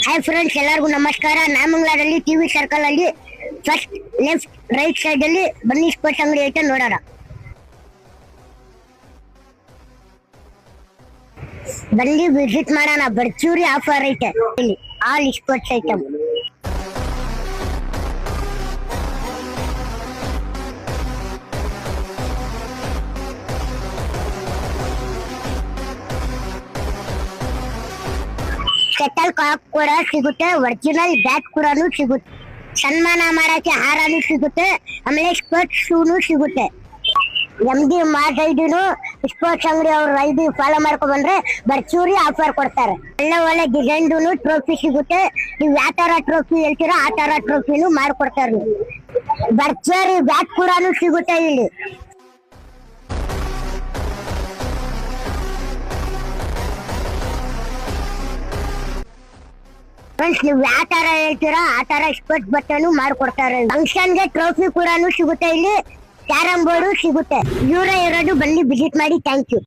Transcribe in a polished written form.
Hi friends, ಎಲ್ಲರಿಗೂ ನಮಸ್ಕಾರ. ನಾಮಂಗ್ಲಾದಲ್ಲಿ TV circle ಅಲ್ಲಿ ಫಸ್ಟ್ ಲೆಫ್ಟ್ ರೈಟ್ ಸೈಡ್ ಅಲ್ಲಿ ಬನ್ನಿ ಸ್ಪೋರ್ಟ್ಸ್ ಅಂಗಡಿ ಐತೆ, ನೋಡೋಣ. ಬನ್ನಿ ವಿಸಿಟ್ ಮಾಡೋಣ. ಭರ್ಜರಿ ಆಫರ್ ಐತೆ ಇಲ್ಲಿ, all sports item. Shuttlecock ಕೂಡ ಸಿಗುತ್ತೆ, ಒರಿಜಿನಲ್ ಬ್ಯಾಟ್ ಕೂಡ ಸಿಗುತ್ತೆ, ಸನ್ಮಾನ ಮಾಡಕ್ಕೆ ಹಾರನು ಸಿಗುತ್ತೆ, ಆಮೇಲೆ ಸ್ಪೋರ್ಟ್ಸ್ ಶೂನು ಸಿಗುತ್ತೆ. MD ಮಾರ್ಟ್ ಐಡಿನು ಸ್ಪೋರ್ಟ್ಸ್ ಅಂಗಡಿ ಅವ್ರ ಐಡಿ ಫಾಲೋ ಮಾಡ್ಕೊಂಡ್ ಬಂದ್ರೆ ಭರ್ಜರಿ ಆಫರ್ ಕೊಡ್ತಾರೆ. ಒಳ್ಳೆ ಡಿಸೈನ್ದು ಟ್ರೋಫಿ ಸಿಗುತ್ತೆ. ನೀವು ಯಾವ ತರ ಟ್ರೋಫಿ ಹೇಳ್ತೀರಾ ಆ ತರ ಟ್ರೋಫಿನು ಮಾಡ್ಕೊಡ್ತಾರೆ. ಭರ್ಜರಿ ಬ್ಯಾಟ್ ಕೂಡ ಸಿಗುತ್ತೆ ಇಲ್ಲಿ. ಫ್ರೆಂಡ್ಸ್, ನೀವು ಯಾವ ತರ ಹೇಳ್ತೀರಾ ಆ ತರ ಸ್ಪೋರ್ಟ್ಸ್ ಬಟ್ಟೆನು ಮಾಡ್ಕೊಡ್ತಾರೆ. ಫಂಕ್ಷನ್ಗೆ ಟ್ರೋಫಿ ಕೂಡ ಸಿಗುತ್ತೆ ಇಲ್ಲಿ, ಕ್ಯಾರಂ ಬೋರ್ಡು ಸಿಗುತ್ತೆ. ಇವರ ಎರಡು ಬನ್ನಿ ವಿಸಿಟ್ ಮಾಡಿ. Thank you.